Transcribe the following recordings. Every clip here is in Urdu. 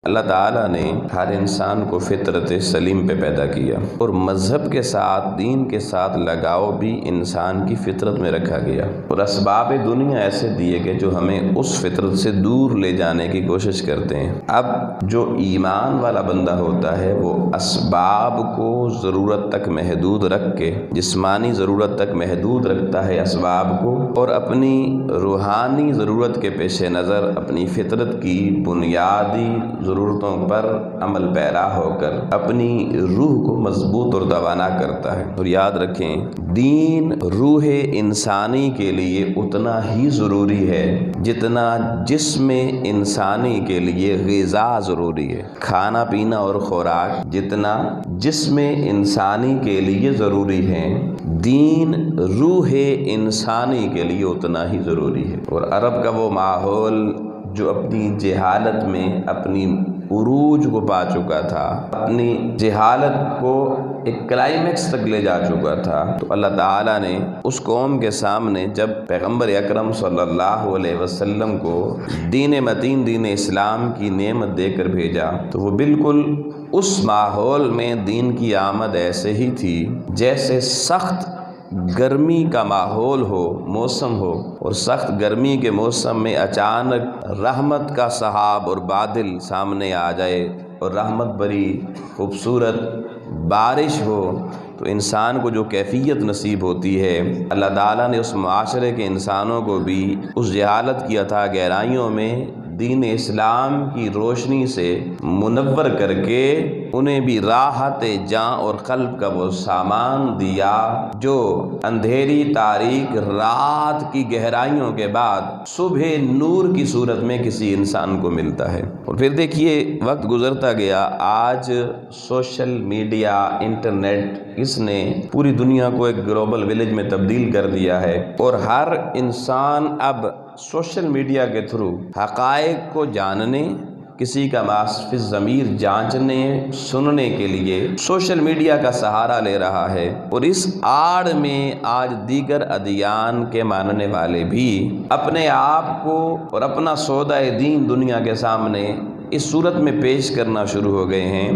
اللہ تعالیٰ نے ہر انسان کو فطرت سلیم پہ پیدا کیا اور مذہب کے ساتھ دین کے ساتھ لگاؤ بھی انسان کی فطرت میں رکھا گیا، اور اسباب دنیا ایسے دیے گئے جو ہمیں اس فطرت سے دور لے جانے کی کوشش کرتے ہیں۔ اب جو ایمان والا بندہ ہوتا ہے وہ اسباب کو ضرورت تک محدود رکھ کے، جسمانی ضرورت تک محدود رکھتا ہے اسباب کو، اور اپنی روحانی ضرورت کے پیش نظر اپنی فطرت کی بنیادی ضرورتوں پر عمل پیرا ہو کر اپنی روح کو مضبوط اور توانا کرتا ہے۔ اور یاد رکھیں، دین روح انسانی کے لیے اتنا ہی ضروری ہے جتنا جسم انسانی کے لیے غذا ضروری ہے۔ کھانا پینا اور خوراک جتنا جسم انسانی کے لیے ضروری ہے، دین روح انسانی کے لیے اتنا ہی ضروری ہے۔ اور عرب کا وہ ماحول جو اپنی جہالت میں اپنی عروج کو پا چکا تھا، اپنی جہالت کو ایک کلائمیکس تک لے جا چکا تھا، تو اللہ تعالیٰ نے اس قوم کے سامنے جب پیغمبر اکرم صلی اللہ علیہ وسلم کو دین متین دین اسلام کی نعمت دے کر بھیجا، تو وہ بالکل اس ماحول میں دین کی آمد ایسے ہی تھی جیسے سخت گرمی کا ماحول ہو، موسم ہو، اور سخت گرمی کے موسم میں اچانک رحمت کا سحاب اور بادل سامنے آ جائے اور رحمت بھری خوبصورت بارش ہو، تو انسان کو جو کیفیت نصیب ہوتی ہے، اللہ تعالیٰ نے اس معاشرے کے انسانوں کو بھی اس جہالت کی عطا گہرائیوں میں دین اسلام کی روشنی سے منور کر کے انہیں بھی راحت جاں اور قلب کا وہ سامان دیا جو اندھیری تاریک رات کی گہرائیوں کے بعد صبح نور کی صورت میں کسی انسان کو ملتا ہے۔ اور پھر دیکھیے، وقت گزرتا گیا، آج سوشل میڈیا، انٹرنیٹ، اس نے پوری دنیا کو ایک گلوبل ولیج میں تبدیل کر دیا ہے، اور ہر انسان اب سوشل میڈیا کے تھرو حقائق کو جاننے، کسی کا معاصف ضمیر جانچنے سننے کے لیے سوشل میڈیا کا سہارا لے رہا ہے۔ اور اس آڑ میں آج دیگر ادیان کے ماننے والے بھی اپنے آپ کو اور اپنا سودہ دین دنیا کے سامنے اس صورت میں پیش کرنا شروع ہو گئے ہیں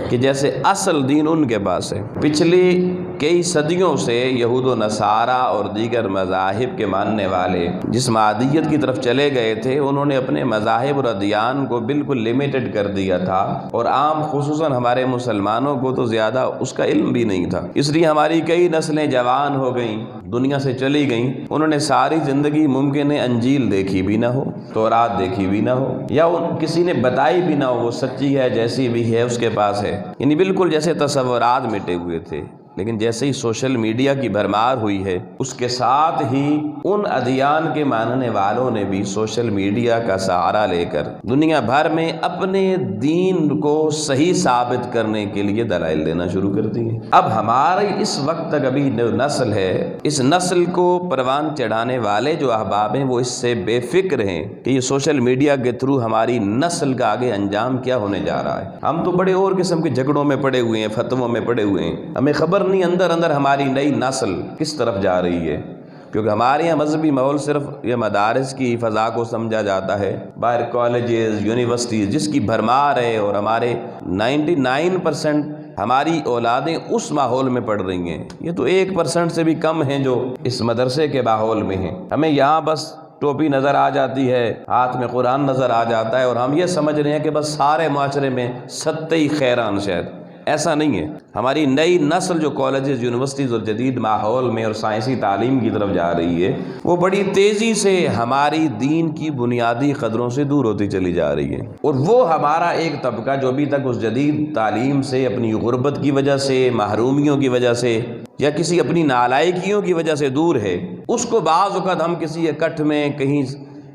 کہ جیسے اصل دین ان کے پاس ہے۔ پچھلی کئی صدیوں سے یہود و نصارہ اور دیگر مذاہب کے ماننے والے جس معادیت کی طرف چلے گئے تھے، انہوں نے اپنے مذاہب اور ادیان کو بالکل لیمیٹڈ کر دیا تھا، اور عام خصوصاً ہمارے مسلمانوں کو تو زیادہ اس کا علم بھی نہیں تھا۔ اس لیے ہماری کئی نسلیں جوان ہو گئیں، دنیا سے چلی گئیں، انہوں نے ساری زندگی ممکن ہے انجیل دیکھی بھی نہ ہو، تورات دیکھی بھی نہ ہو، یا کسی نے بتائی بھی نہ ہو وہ سچی ہے، جیسی بھی ہے اس کے پاس ہے، یعنی بالکل جیسے تصورات مٹے ہوئے تھے۔ لیکن جیسے ہی سوشل میڈیا کی بھرمار ہوئی ہے، اس کے ساتھ ہی ان ادیان کے ماننے والوں نے بھی سوشل میڈیا کا سہارا لے کر دنیا بھر میں اپنے دین کو صحیح ثابت کرنے کے لیے دلائل دینا شروع کر دیے۔ اب ہماری اس وقت تک ابھی جو نسل ہے، اس نسل کو پروان چڑھانے والے جو احباب ہیں وہ اس سے بے فکر ہیں کہ یہ سوشل میڈیا کے تھرو ہماری نسل کا آگے انجام کیا ہونے جا رہا ہے۔ ہم تو بڑے اور قسم کے جھگڑوں میں پڑے ہوئے ہیں، فتووں میں پڑے ہوئے ہیں، ہمیں خبر نہیں اندر اندر ہماری نئی نسل کس طرف جا رہی ہے، کیونکہ ہمارے یہاں مذہبی ماحول صرف یہ مدارس کی فضا کو سمجھا جاتا ہے، باہر کالجز، یونیورسٹیز جس کی بھرمار ہے، اور ہمارے 99% ہماری اولادیں اس ماحول میں پڑھ رہی ہیں۔ یہ تو 1% سے بھی کم ہیں جو اس مدرسے کے ماحول میں ہیں۔ ہمیں یہاں بس ٹوپی نظر آ جاتی ہے، ہاتھ میں قرآن نظر آ جاتا ہے، اور ہم یہ سمجھ رہے ہیں کہ بس سارے معاشرے میں ستّ ہی خیران شاید۔ ایسا نہیں ہے۔ ہماری نئی نسل جو کالجز، یونیورسٹیز اور جدید ماحول میں اور سائنسی تعلیم کی طرف جا رہی ہے، وہ بڑی تیزی سے ہماری دین کی بنیادی قدروں سے دور ہوتی چلی جا رہی ہے۔ اور وہ ہمارا ایک طبقہ جو ابھی تک اس جدید تعلیم سے اپنی غربت کی وجہ سے، محرومیوں کی وجہ سے، یا کسی اپنی نالائکیوں کی وجہ سے دور ہے، اس کو بعض اوقات ہم کسی اکٹھ میں، کہیں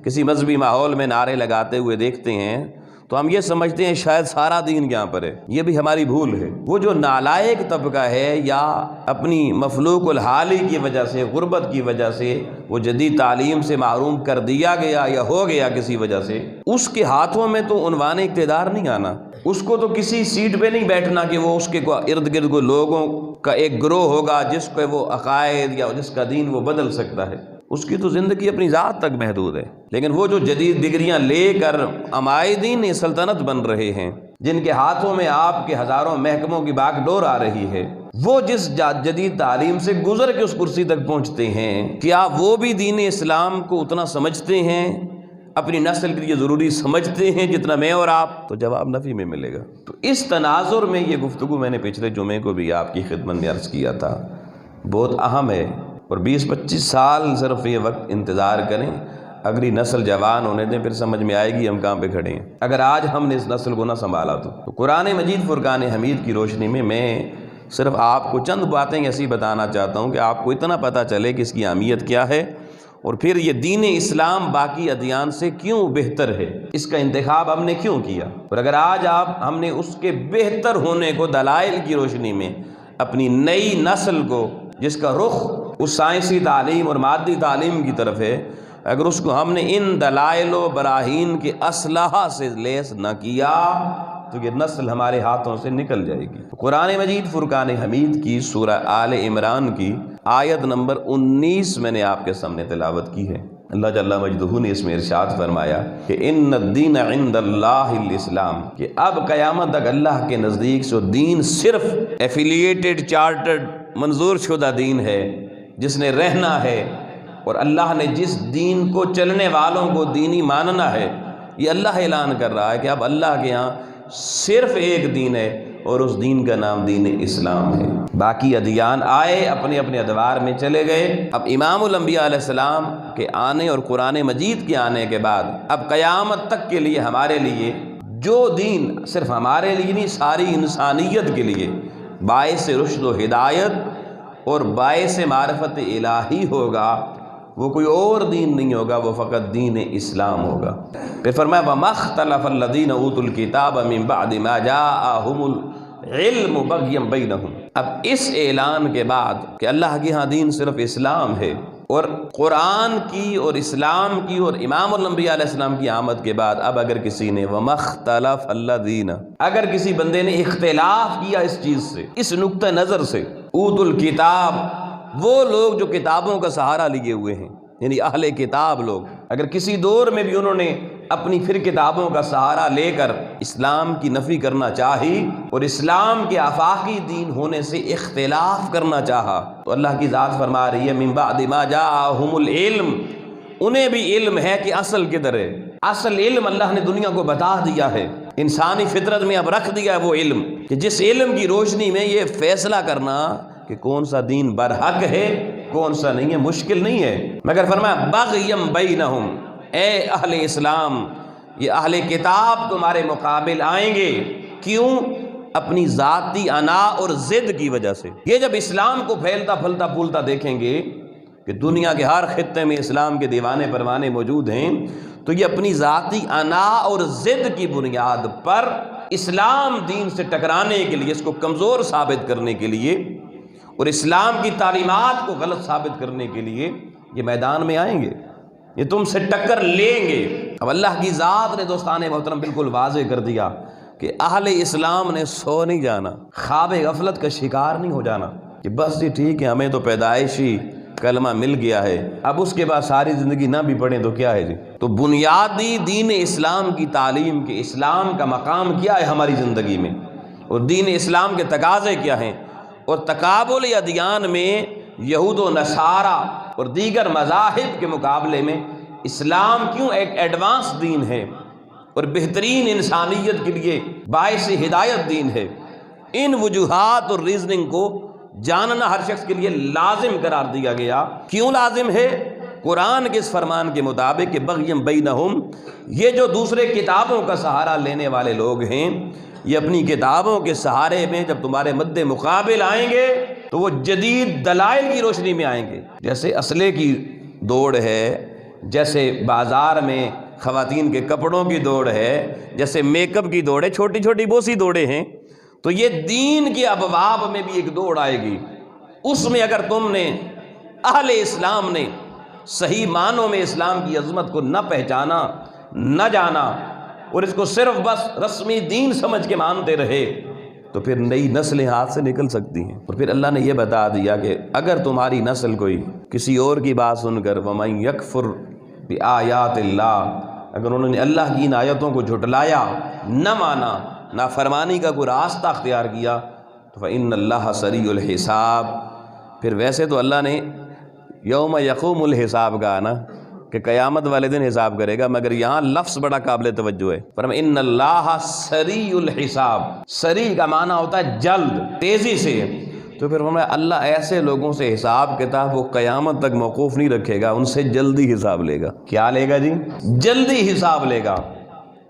کسی مذہبی ماحول میں نعرے لگاتے ہوئے دیکھتے ہیں تو ہم یہ سمجھتے ہیں شاید سارا دین یہاں پر ہے۔ یہ بھی ہماری بھول ہے۔ وہ جو نالائق طبقہ ہے، یا اپنی مفلوق الحالی کی وجہ سے، غربت کی وجہ سے وہ جدید تعلیم سے محروم کر دیا گیا یا ہو گیا کسی وجہ سے، اس کے ہاتھوں میں تو عنوان اقتدار نہیں آنا، اس کو تو کسی سیٹ پہ نہیں بیٹھنا کہ وہ اس کے ارد گرد کو لوگوں کا ایک گروہ ہوگا جس کو وہ عقائد یا جس کا دین وہ بدل سکتا ہے۔ اس کی تو زندگی اپنی ذات تک محدود ہے، لیکن وہ جو جدید ڈگریاں لے کر عمائدین سلطنت بن رہے ہیں، جن کے ہاتھوں میں آپ کے ہزاروں محکموں کی باغ ڈور آ رہی ہے، وہ جس جدید تعلیم سے گزر کے اس کرسی تک پہنچتے ہیں، کیا وہ بھی دین اسلام کو اتنا سمجھتے ہیں، اپنی نسل کے لیے ضروری سمجھتے ہیں جتنا میں اور آپ؟ تو جواب نفی میں ملے گا۔ تو اس تناظر میں یہ گفتگو میں نے پچھلے جمعے کو بھی آپ کی خدمت میں عرض کیا تھا، بہت اہم ہے، اور 20-25 سال صرف یہ وقت انتظار کریں، اگلی نسل جوان ہونے دیں، پھر سمجھ میں آئے گی ہم کہاں پہ کھڑے ہیں۔ اگر آج ہم نے اس نسل کو نہ سنبھالا تو قرآن مجید فرقان حمید کی روشنی میں صرف آپ کو چند باتیں ایسی بتانا چاہتا ہوں کہ آپ کو اتنا پتہ چلے کہ اس کی اہمیت کیا ہے، اور پھر یہ دین اسلام باقی ادیان سے کیوں بہتر ہے، اس کا انتخاب ہم نے کیوں کیا، اور اگر آج ہم نے اس کے بہتر ہونے کو دلائل کی روشنی میں اپنی نئی نسل کو، جس کا رخ اس سائنسی تعلیم اور مادی تعلیم کی طرف ہے، اگر اس کو ہم نے ان دلائل و براہین کے اسلحہ سے لیس نہ کیا تو یہ نسل ہمارے ہاتھوں سے نکل جائے گی۔ قرآن مجید فرقان حمید کی سورہ آل عمران کی آیت نمبر 19 میں نے آپ کے سامنے تلاوت کی ہے۔ اللہ جل مجدہ نے اس میں ارشاد فرمایا کہ ان الدین عند اللہ الاسلام، کہ اب قیامت تک اللہ کے نزدیک سے دین صرف ایفیلیٹڈ چارٹرڈ منظور شدہ دین ہے، جس نے رہنا ہے، اور اللہ نے جس دین کو چلنے والوں کو دینی ماننا ہے، یہ اللہ اعلان کر رہا ہے کہ اب اللہ کے ہاں صرف ایک دین ہے، اور اس دین کا نام دین اسلام ہے۔ باقی ادیان آئے، اپنے اپنے ادوار میں چلے گئے۔ اب امام الانبیاء علیہ السلام کے آنے اور قرآن مجید کے آنے کے بعد اب قیامت تک کے لیے ہمارے لیے جو دین صرف ہمارے لیے نہیں، ساری انسانیت کے لیے باعث رشد و ہدایت اور باعث معرفت الہی ہوگا، وہ کوئی اور دین نہیں ہوگا، وہ فقط دین اسلام ہوگا۔ پھر فرمایا وَمَا اخْتَلَفَ الَّذِينَ أُوتُوا الْكِتَابَ مِن بَعْدِ مَا جَاءَهُمُ الْعِلْمُ بَغْيًا بَيْنَهُمْ۔ اب اس اعلان کے بعد کہ اللہ کے ہاں دین صرف اسلام ہے، اور قرآن کی اور اسلام کی اور امام الانبیاء علیہ السلام کی آمد کے بعد اب اگر کسی نے وَمَا اخْتَلَفَ الَّذِينَ، اگر کسی بندے نے اختلاف کیا اس چیز سے، اس نقطہ نظر سے، اوتوا الکتاب، وہ لوگ جو کتابوں کا سہارا لیے ہوئے ہیں، یعنی اہل کتاب لوگ، اگر کسی دور میں بھی انہوں نے اپنی پھر کتابوں کا سہارا لے کر اسلام کی نفی کرنا چاہی اور اسلام کے آفاقی دین ہونے سے اختلاف کرنا چاہا، تو اللہ کی ذات فرما رہی ہے من بعد ما جاءہم العلم، انہیں بھی علم ہے کہ اصل کدھر ہے۔ اصل علم اللہ نے دنیا کو بتا دیا ہے، انسانی فطرت میں اب رکھ دیا ہے وہ علم، کہ جس علم کی روشنی میں یہ فیصلہ کرنا کہ کون سا دین برحق ہے کون سا نہیں ہے مشکل نہیں ہے، مگر فرمایا بغیم بینہم، اے اہل اسلام، یہ اہل کتاب تمہارے مقابل آئیں گے، کیوں؟ اپنی ذاتی انا اور ضد کی وجہ سے۔ یہ جب اسلام کو پھیلتا پھلتا پھولتا دیکھیں گے کہ دنیا کے ہر خطے میں اسلام کے دیوانے پروانے موجود ہیں، تو یہ اپنی ذاتی انا اور ضد کی بنیاد پر اسلام دین سے ٹکرانے کے لیے، اس کو کمزور ثابت کرنے کے لیے اور اسلام کی تعلیمات کو غلط ثابت کرنے کے لیے یہ میدان میں آئیں گے، یہ تم سے ٹکر لیں گے۔ اب اللہ کی ذات نے دوستان محترم بالکل واضح کر دیا کہ اہل اسلام نے سو نہیں جانا، خواب غفلت کا شکار نہیں ہو جانا کہ بس جی ٹھیک ہے ہمیں تو پیدائشی کلمہ مل گیا ہے، اب اس کے بعد ساری زندگی نہ بھی پڑھیں تو کیا ہے جی۔ تو بنیادی دین اسلام کی تعلیم کے اسلام کا مقام کیا ہے ہماری زندگی میں، اور دین اسلام کے تقاضے کیا ہیں، اور تقابل ادیان میں یہود و نصارہ اور دیگر مذاہب کے مقابلے میں اسلام کیوں ایک ایڈوانس دین ہے اور بہترین انسانیت کے لیے باعث ہدایت دین ہے، ان وجوہات اور ریزننگ کو جاننا ہر شخص کے لیے لازم قرار دیا گیا۔ کیوں لازم ہے؟ قرآن کے اس فرمان کے مطابق کہ بغیم بینہم، یہ جو دوسرے کتابوں کا سہارا لینے والے لوگ ہیں، یہ اپنی کتابوں کے سہارے میں جب تمہارے مد مقابل آئیں گے تو وہ جدید دلائل کی روشنی میں آئیں گے، جیسے اسلحے کی دوڑ ہے، جیسے بازار میں خواتین کے کپڑوں کی دوڑ ہے، جیسے میک اپ کی دوڑ ہے، چھوٹی چھوٹی بہت سی دوڑیں ہیں، تو یہ دین کے ابواب میں بھی ایک دوڑ آئے گی۔ اس میں اگر تم نے اہل اسلام نے صحیح معنوں میں اسلام کی عظمت کو نہ پہچانا، نہ جانا، اور اس کو صرف بس رسمی دین سمجھ کے مانتے رہے، تو پھر نئی نسلیں ہاتھ سے نکل سکتی ہیں۔ اور پھر اللہ نے یہ بتا دیا کہ اگر تمہاری نسل کوئی کسی اور کی بات سن کر وَمَن يَكْفُرْ بِآيَاتِ اللَّهِ، اگر انہوں نے اللہ کی ان آیتوں کو جھٹلایا، نہ مانا، نافرمانی کا کوئی راستہ اختیار کیا، تو فَإِنَّ اللَّهَ سَرِيعُ الْحِسَابِ، پھر ویسے تو اللہ نے یوم یقوم الحساب کہا نا کہ قیامت والے دن حساب کرے گا، مگر یہاں لفظ بڑا قابل توجہ ہے، فرمایا ان اللہ سریع الحساب۔ سریع کا معنی ہوتا ہے جلد، تیزی سے، تو پھر فرمایا اللہ ایسے لوگوں سے حساب کتاب وہ قیامت تک موقوف نہیں رکھے گا، ان سے جلدی حساب لے گا۔ کیا لے گا جی؟ جلدی حساب لے گا۔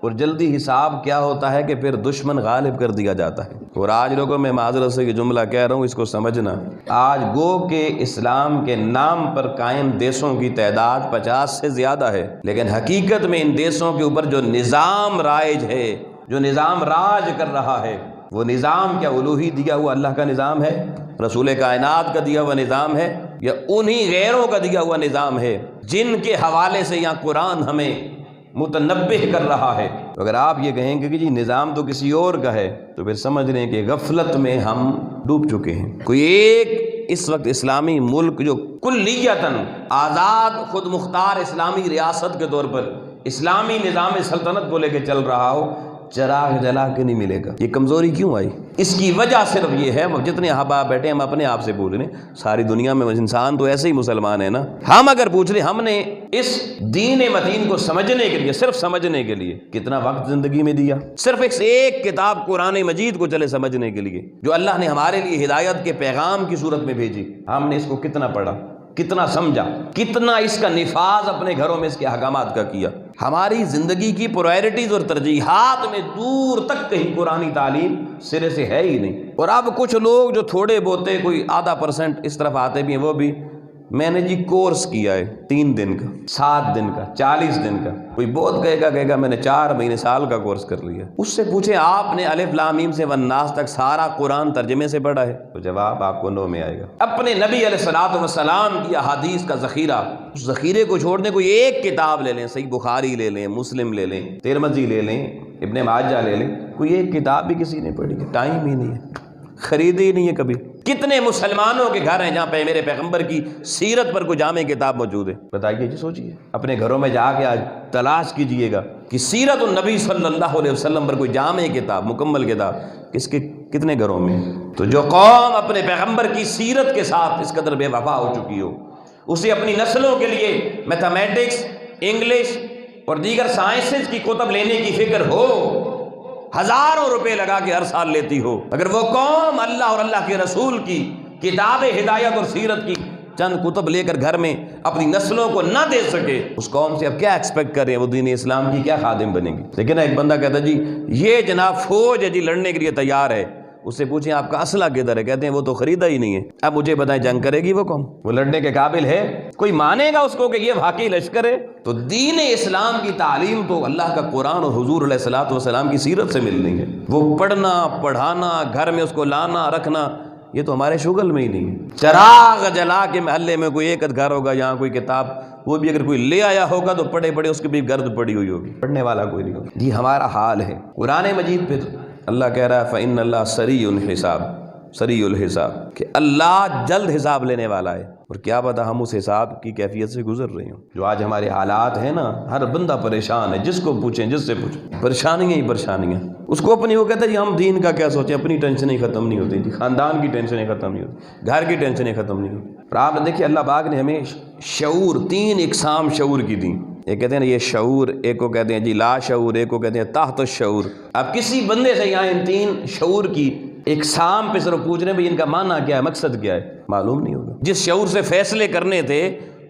اور جلدی حساب کیا ہوتا ہے کہ پھر دشمن غالب کر دیا جاتا ہے۔ اور آج لوگوں میں معذرت سے یہ جملہ کہہ رہا ہوں، اس کو سمجھنا، آج گو کہ اسلام کے نام پر قائم دیسوں کی تعداد 50 سے زیادہ ہے، لیکن حقیقت میں ان دیسوں کے اوپر جو نظام رائج ہے، جو نظام راج کر رہا ہے، وہ نظام کیا الوہی دیا ہوا اللہ کا نظام ہے، رسول کائنات کا دیا ہوا نظام ہے، یا انہی غیروں کا دیا ہوا نظام ہے جن کے حوالے سے یہاں قرآن ہمیں متنبہ کر رہا ہے؟ اگر آپ یہ کہیں گے کہ جی نظام تو کسی اور کا ہے، تو پھر سمجھ لیں کہ غفلت میں ہم ڈوب چکے ہیں۔ کوئی ایک اس وقت اسلامی ملک جو کلیتاً آزاد خود مختار اسلامی ریاست کے طور پر اسلامی نظام سلطنت کو لے کے چل رہا ہو، چراغ جلا کے نہیں ملے گا۔ یہ کمزوری کیوں آئی؟ اس کی وجہ صرف یہ ہے، جتنے احباب بیٹھے ہم اپنے آپ سے پوچھ لیں، ساری دنیا میں انسان تو ایسے ہی مسلمان ہے نا، ہم اگر پوچھ لیں ہم نے اس دین متین کو سمجھنے کے لیے، صرف سمجھنے کے لیے کتنا وقت زندگی میں دیا؟ صرف ایک کتاب قرآن مجید کو چلے سمجھنے کے لیے جو اللہ نے ہمارے لیے ہدایت کے پیغام کی صورت میں بھیجی، ہم نے اس کو کتنا پڑھا، کتنا سمجھا، کتنا اس کا نفاذ اپنے گھروں میں اس کے احکامات کا کیا؟ ہماری زندگی کی پرائرٹیز اور ترجیحات میں دور تک کہیں قرآنی تعلیم سرے سے ہے ہی نہیں۔ اور اب کچھ لوگ جو تھوڑے بہتے کوئی آدھا % اس طرف آتے بھی ہیں، وہ بھی میں نے جی کورس کیا ہے 3 دن کا، 7 دن کا، 40 دن کا، کوئی بہت کہے گا میں نے 4 مہینے سال کا کورس کر لیا۔ اس سے پوچھیں آپ نے الف لام میم سے والناس تک سارا قرآن ترجمے سے پڑھا ہے؟ تو جواب آپ کو نو میں آئے گا۔ اپنے نبی علیہ الصلوۃ والسلام کی احادیث کا ذخیرہ، اس ذخیرے کو چھوڑ دیں، کوئی ایک کتاب لے لیں، صحیح بخاری لے لیں، مسلم لے لیں، ترمذی لے لیں، ابن ماجہ لے لیں، کوئی ایک کتاب بھی کسی نے پڑھی؟ ٹائم ہی نہیں ہے، خریدی ہی نہیں ہے کبھی۔ کتنے مسلمانوں کے گھر ہیں جہاں پہ میرے پیغمبر کی سیرت پر کوئی جامع کتاب موجود ہے؟ بتائیے جی، سوچئے، اپنے گھروں میں جا کے آج تلاش کیجئے گا کہ سیرت النبی صلی اللہ علیہ وسلم پر کوئی جامع کتاب، مکمل کتاب کس کے کتنے گھروں میں؟ تو جو قوم اپنے پیغمبر کی سیرت کے ساتھ اس قدر بے وفا ہو چکی ہو، اسے اپنی نسلوں کے لیے میتھمیٹکس، انگلش اور دیگر سائنسز کی کتب لینے کی فکر ہو، ہزاروں روپے لگا کے ہر سال لیتی ہو، اگر وہ قوم اللہ اور اللہ کے رسول کی کتاب ہدایت اور سیرت کی چند کتب لے کر گھر میں اپنی نسلوں کو نہ دے سکے، اس قوم سے اب کیا ایکسپیکٹ کریں؟ وہ دین اسلام کی کیا خادم بنے گی؟ لیکن ایک بندہ کہتا جی یہ جناب فوج ہے جی، لڑنے کے لیے تیار ہے، اس سے پوچھیں آپ کا اسلحہ کدھر ہے؟ کہتے ہیں وہ تو خریدا ہی نہیں ہے۔ اب مجھے بتائیں جنگ کرے گی وہ قوم؟ وہ لڑنے کے قابل ہے؟ کوئی مانے گا اس کو کہ یہ واقعی لشکر ہے؟ تو دین اسلام کی تعلیم تو اللہ کا قرآن اور حضور علیہ الصلوۃ والسلام کی سیرت سے ملنی ہے۔ وہ پڑھنا، پڑھانا، گھر میں اس کو لانا رکھنا، یہ تو ہمارے شغل میں ہی نہیں ہے۔ چراغ جلا کے محلے میں کوئی ایک گھر ہوگا یہاں کوئی کتاب، وہ بھی اگر کوئی لے آیا ہوگا تو پڑھے پڑھے اس کی بھی گرد پڑی ہوئی ہوگی، پڑھنے والا کوئی نہیں ہوگا۔ یہ ہمارا حال ہے۔ قرآن مجید پہ اللہ کہہ رہا ہے فَإِنَّ اللَّهَ سَرِيعُ الْحِسَابِ، سریع الحساب، کہ اللہ جلد حساب لینے والا ہے۔ اور کیا پتہ ہم اس حساب کی کیفیت سے گزر رہے ہوں۔ جو آج ہمارے حالات ہیں نا، ہر بندہ پریشان ہے، جس کو پوچھیں، جس سے پوچھیں، پریشانیاں ہی پریشانیاں۔ اس کو اپنی وہ کہتا ہے جی ہم دین کا کیا سوچیں، اپنی ٹینشنیں ختم نہیں ہوتی، جی خاندان کی ٹینشنیں ختم نہیں ہوتی، گھر کی ٹینشنیں ختم نہیں ہوتی۔ اور آپ دیکھیے اللہ پاک نے ہمیں شعور، 3 اقسام شعور کی دی۔ ایک کہتے ہیں نا یہ شعور، ایک کو کہتے ہیں جی لا شعور، ایک کو کہتے ہیں تحت الشعور۔ اب کسی بندے سے یہاں ان 3 شعور کی اقسام پہ صرف پوچھ رہے ہیں بھئی ان کا معنی کیا ہے، مقصد کیا ہے، معلوم نہیں ہوگا۔ جس شعور سے فیصلے کرنے تھے،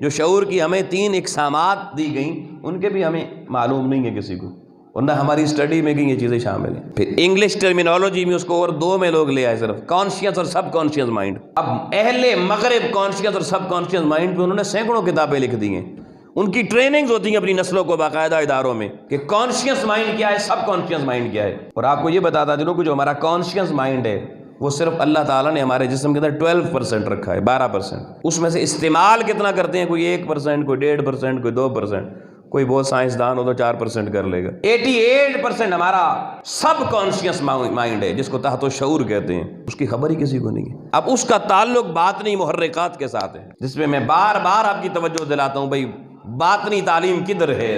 جو شعور کی ہمیں 3 اقسامات دی گئیں، ان کے بھی ہمیں معلوم نہیں ہے کسی کو، اور نہ ہماری اسٹڈی میں یہ چیزیں شامل ہیں۔ پھر انگلش ٹرمینالوجی میں اس کو اور 2 میں لوگ لے آئے، صرف کانشیس اور سب کانشیس مائنڈ۔ اب اہل مغرب کانشیس اور سب کانشیس مائنڈ پہ انہوں نے سینکڑوں کتابیں لکھ دی ہیں۔ ان کی ٹریننگز ہوتی ہیں اپنی نسلوں کو باقاعدہ اداروں میں کہ کانشیس مائنڈ کیا ہے، سب کانشیس مائنڈ کیا ہے۔ اور آپ کو یہ بتاتا چلوں کہ جو ہمارا کانشیس مائنڈ ہے وہ صرف اللہ تعالیٰ نے ہمارے جسم کے اندر 12% رکھا ہے، 12%۔ اس میں سے استعمال کتنا کرتے ہیں؟ کوئی 1%، کوئی 1.5%، کوئی 2%، کوئی بہت سائنسدان ہو تو 4% کر لے گا. 88% ہمارا سب کانشیس مائنڈ ہے جس کو تحت شعور کہتے ہیں، اس کی خبر ہی کسی کو نہیں ہے. اب اس کا تعلق باطنی محرکات کے ساتھ ہے، جس میں بار بار آپ کی توجہ دلاتا ہوں بھائی باطنی تعلیم کدھر ہے،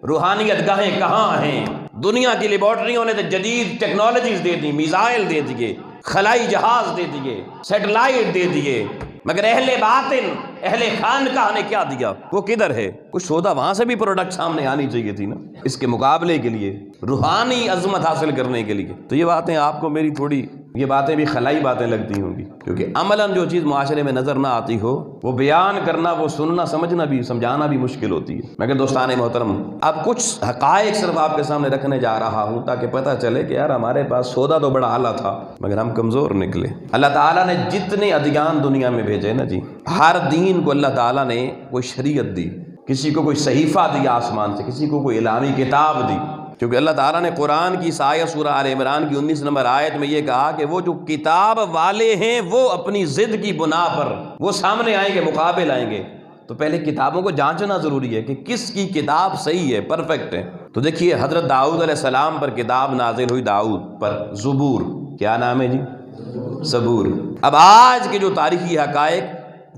روحانیت گاہیں کہاں ہیں. دنیا کی لیبارٹریوں نے تو جدید ٹیکنالوجیز دے دی، میزائل دے دیے، خلائی جہاز دے دیے، سیٹلائٹ دے دیے، مگر اہل باطن اہل خانقاہ نے کیا دیا؟ وہ کدھر ہے؟ کچھ سودا وہاں سے بھی پروڈکٹ سامنے آنی چاہیے تھی نا اس کے مقابلے کے لیے، روحانی عظمت حاصل کرنے کے لیے. تو یہ باتیں آپ کو میری تھوڑی یہ باتیں بھی خلائی باتیں لگتی ہوں گی، کیونکہ عملاً جو چیز معاشرے میں نظر نہ آتی ہو وہ بیان کرنا، وہ سننا، سمجھنا بھی، سمجھانا بھی مشکل ہوتی ہے. مگر دوستان محترم، اب کچھ حقائق صرف آپ کے سامنے رکھنے جا رہا ہوں تاکہ پتہ چلے کہ یار ہمارے پاس سودا تو بڑا اعلیٰ تھا مگر ہم کمزور نکلے. اللہ تعالیٰ نے جتنے ادیان دنیا میں بھیجے نا جی، ہر دین کو اللہ تعالیٰ نے کوئی شریعت دی، کسی کو کوئی صحیفہ دیا آسمان سے، کسی کو کوئی الہامی کتاب دی. کیونکہ اللہ تعالیٰ نے قرآن کی آیت سورہ آل عمران کی 19 نمبر آیت میں یہ کہا کہ وہ جو کتاب والے ہیں وہ اپنی ضد کی بنا پر وہ سامنے آئیں گے، مقابل آئیں گے. تو پہلے کتابوں کو جانچنا ضروری ہے کہ کس کی کتاب صحیح ہے، پرفیکٹ ہے. تو دیکھیے حضرت داؤد علیہ السلام پر کتاب نازل ہوئی، داؤد پر زبور. کیا نام ہے جی؟ زبور. اب آج کے جو تاریخی حقائق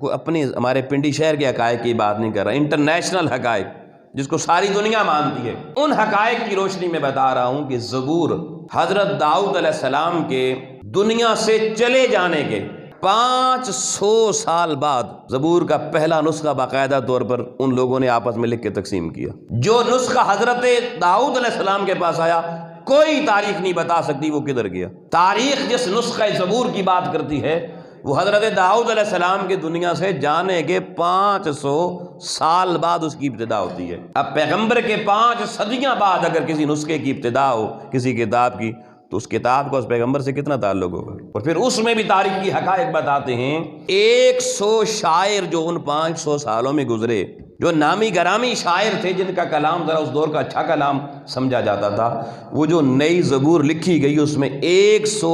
کو اپنے ہمارے پنڈی شہر کے حقائق کی بات نہیں کر رہا، انٹرنیشنل حقائق جس کو ساری دنیا مانتی ہے، ان حقائق کی روشنی میں بتا رہا ہوں کہ زبور حضرت داؤد علیہ السلام کے دنیا سے چلے جانے کے 500 سال بعد زبور کا پہلا نسخہ باقاعدہ طور پر ان لوگوں نے آپس میں لکھ کے تقسیم کیا. جو نسخہ حضرت داؤد علیہ السلام کے پاس آیا کوئی تاریخ نہیں بتا سکتی وہ کدھر گیا. تاریخ جس نسخہ زبور کی بات کرتی ہے وہ حضرت داؤد علیہ السلام کی دنیا سے جانے کے 500 سال بعد اس کی ابتدا ہوتی ہے. اب پیغمبر کے 5 صدیاں بعد اگر کسی نسخے کی ابتدا ہو کسی کتاب کی تو اس کتاب کا اس پیغمبر سے کتنا تعلق ہوگا. اور پھر اس میں بھی تاریخ کی حقائق بتاتے ہیں. 100 شاعر جو ان 500 سالوں میں گزرے، جو نامی گرامی شاعر تھے جن کا کلام ذرا اس دور کا اچھا کلام سمجھا جاتا تھا، وہ جو نئی زبور لکھی گئی اس میں 100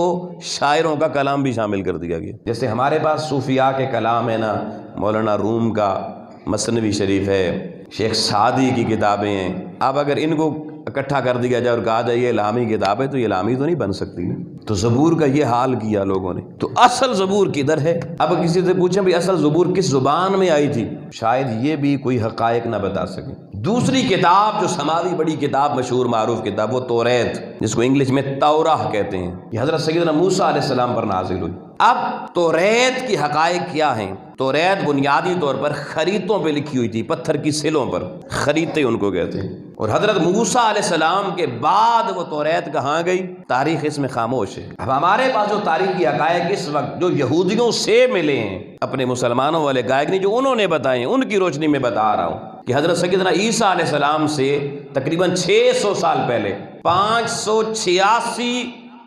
شاعروں کا کلام بھی شامل کر دیا گیا. جیسے ہمارے پاس صوفیاء کے کلام ہے نا، مولانا روم کا مثنوی شریف ہے، شیخ سعدی کی کتابیں ہیں. اب اگر ان کو اکٹھا کر دیا جائے اور کہا جائے یہ الہامی کتاب ہے تو یہ الہامی تو نہیں بن سکتی. تو زبور کا یہ حال کیا لوگوں نے. تو اصل زبور کدھر ہے؟ اب کسی سے پوچھیں بھی اصل زبور کس زبان میں آئی تھی، شاید یہ بھی کوئی حقائق نہ بتا سکے. دوسری کتاب جو سماوی بڑی کتاب، مشہور معروف کتاب، وہ توریت، جس کو انگلش میں توراہ کہتے ہیں، یہ حضرت سیدنا موسیٰ علیہ السلام پر نازل ہوئی. اب توریت کی حقائق کیا ہیں؟ توریت بنیادی طور پر خریطوں پہ لکھی ہوئی تھی، پتھر کی سلوں پر، خریطیں ان کو کہتے ہیں. اور حضرت موسیٰ علیہ السلام کے بعد وہ توریت کہاں گئی؟ تاریخ اس میں خاموش ہے. اب ہمارے پاس جو تاریخی حقائق اس وقت جو یہودیوں سے ملے ہیں، اپنے مسلمانوں والے حقائق نہیں جو انہوں نے بتائے ہیں، ان کی روشنی میں بتا رہا ہوں کہ حضرت سیدنا عیسیٰ علیہ السلام سے تقریباً 600 سال پہلے 586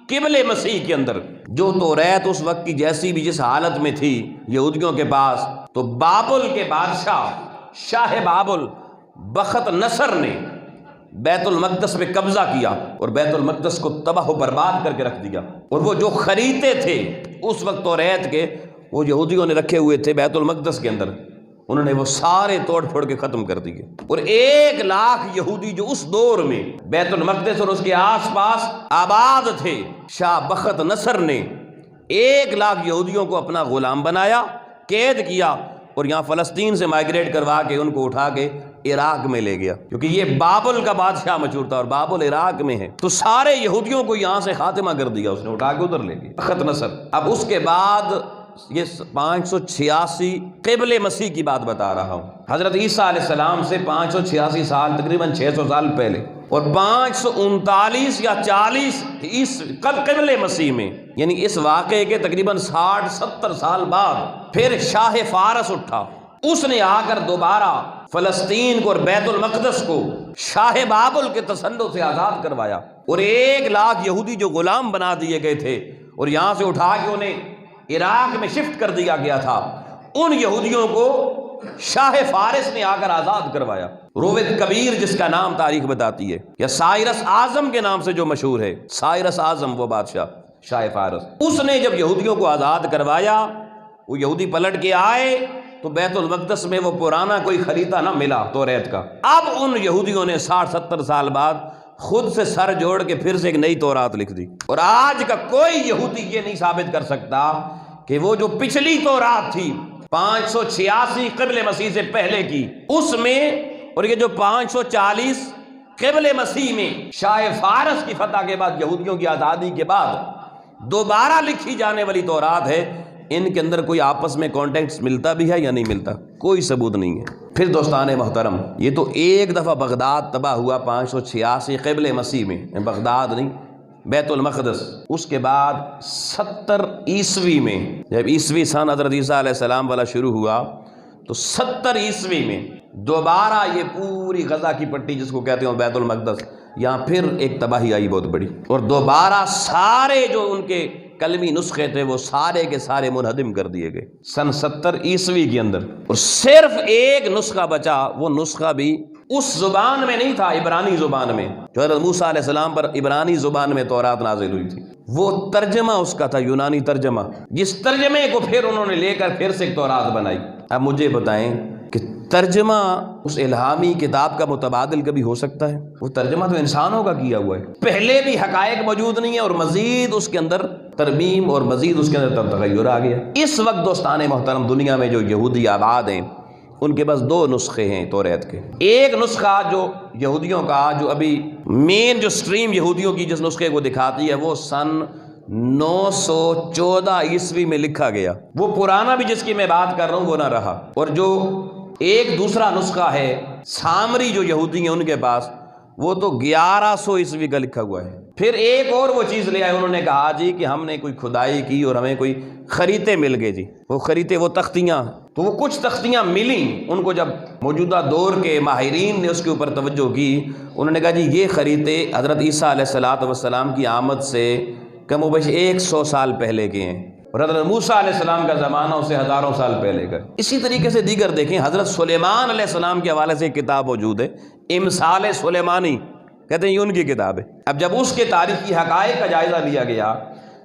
قبل مسیح کے اندر جو توریت اس وقت کی جیسی بھی جس حالت میں تھی یہودیوں کے پاس، تو بابل کے بادشاہ شاہ بابل بخت نصر نے بیت المقدس پہ قبضہ کیا اور بیت المقدس کو تباہ و برباد کر کے رکھ دیا. اور وہ جو خریطے تھے اس وقت توریت کے، وہ یہودیوں نے رکھے ہوئے تھے بیت المقدس کے اندر، انہوں نے وہ سارے توڑ پھوڑ کے ختم کر دیے. اور 1 لاکھ یہودی جو اس دور میں بیت المقدس اور اس کے آس پاس آباد تھے، شاہ بخت نصر نے 1 لاکھ یہودیوں کو اپنا غلام بنایا، قید کیا اور یہاں فلسطین سے مائگریٹ کروا کے ان کو اٹھا کے عراق میں لے گیا، کیونکہ یہ بابل کا بادشاہ مشہور تھا اور بابل عراق میں ہے. تو سارے یہودیوں کو یہاں سے خاتمہ کر دیا، اس نے اٹھا کے ادھر لے گیا بخت نصر. اب اس کے بعد یہ 586 قبل مسیح کی بات بتا رہا ہوں. حضرت عیسیٰ علیہ السلام سے 586 سال، تقریباً 600 سال پہلے، اور 539 یا 40 اس قبل مسیح میں، یعنی اس واقعے کے تقریباً 60-70 سال بعد پھر شاہ فارس اٹھا. اس نے آ کر دوبارہ فلسطین کو اور بیت المقدس کو شاہ بابل کے تسلط سے آزاد کروایا. اور 1 لاکھ یہودی جو غلام بنا دیے گئے تھے اور یہاں سے اٹھا کے انہیں عراق میں شفٹ کر دیا گیا تھا، ان یہودیوں کو شاہ فارس نے آ کر آزاد کروایا. رووت کبیر جس کا نام تاریخ بتاتی ہے، یا سائرس اعظم کے نام سے جو مشہور ہے، سائرس اعظم وہ بادشاہ شاہ فارس، اس نے جب یہودیوں کو آزاد کروایا، وہ یہودی پلٹ کے آئے تو بیت المقدس میں وہ پرانا کوئی خریدہ نہ ملا توریت کا۔ اب ان یہودیوں نے 60-70 سال بعد خود سے سر جوڑ کے پھر سے ایک نئی تورات لکھ دی، اور آج کا کوئی یہودی یہ نہیں ثابت کر سکتا کہ وہ جو پچھلی تورات تھی 586 قبل مسیح سے پہلے کی اس میں، اور یہ جو 540 قبل مسیح میں شاہ فارس کی فتح کے بعد یہودیوں کی آزادی کے بعد دوبارہ لکھی جانے والی تورات ہے، ان کے اندر کوئی آپس میں کانٹیکٹس ملتا بھی ہے یا نہیں ملتا؟ کوئی ثبوت نہیں ہے۔ پھر دوستان محترم، یہ تو ایک دفعہ بغداد تباہ ہوا 586 قبل مسیح میں، بغداد نہیں، بیت المقدس۔ اس کے بعد 70 عیسوی میں جب عیسوی سن حضرت عیسیٰ علیہ السلام والا شروع ہوا تو 70 عیسوی میں دوبارہ یہ پوری غزہ کی پٹی جس کو کہتے ہیں بیت المقدس، یہاں پھر ایک تباہی آئی بہت بڑی، اور دوبارہ سارے جو ان کے کلمی نسخے تھے وہ سارے کے سارے منہدم کر دیے گئے سن 70 عیسوی کے اندر، اور صرف ایک نسخہ بچا، وہ نسخہ بھی اس زبان میں نہیں تھا، عبرانی زبان میں، جو حضرت موسیٰ علیہ السلام پر عبرانی زبان میں تورات نازل ہوئی تھی، وہ ترجمہ اس کا تھا، یونانی ترجمہ، جس ترجمے کو پھر انہوں نے لے کر پھر سے ایک تورات بنائی۔ اب مجھے بتائیں کہ ترجمہ اس الہامی کتاب کا متبادل کبھی ہو سکتا ہے؟ وہ ترجمہ تو انسانوں کا کیا ہوا ہے، پہلے بھی حقائق موجود نہیں ہے اور مزید اس کے اندر ترمیم اور مزید اس کے اندر تغیر آ گیا۔ اس وقت دوستان محترم دنیا میں جو یہودی آباد ہیں ان کے پاس 2 نسخے ہیں توریت کے۔ ایک نسخہ جو یہودیوں کا، جو ابھی مین جو سٹریم یہودیوں کی جس نسخے کو دکھاتی ہے، وہ سن 914 عیسوی میں لکھا گیا، وہ پرانا بھی جس کی میں بات کر رہا ہوں وہ نہ رہا۔ اور جو ایک دوسرا نسخہ ہے سامری جو یہودی ہیں ان کے پاس، وہ تو 1100 عیسوی کا لکھا ہوا ہے۔ پھر ایک اور وہ چیز لے آئے، انہوں نے کہا جی کہ ہم نے کوئی کھدائی کی اور ہمیں کوئی خریطے مل گئے جی، وہ خریطے، وہ تختیاں، تو وہ کچھ تختیاں ملیں ان کو، جب موجودہ دور کے ماہرین نے اس کے اوپر توجہ کی، انہوں نے کہا جی یہ خریطے حضرت عیسیٰ علیہ السلام کی آمد سے کم و بیش 100 سال پہلے کے ہیں، اور حضرت موسیٰ علیہ السلام کا زمانہ اسے ہزاروں سال پہلے کا۔ اسی طریقے سے دیگر دیکھیں، حضرت سلیمان علیہ السلام کے حوالے سے ایک کتاب موجود ہے، امثال سلیمانی، کہتے ہیں یہ ان کی کتاب ہے۔ اب جب اس کے تاریخی حقائق کا جائزہ لیا گیا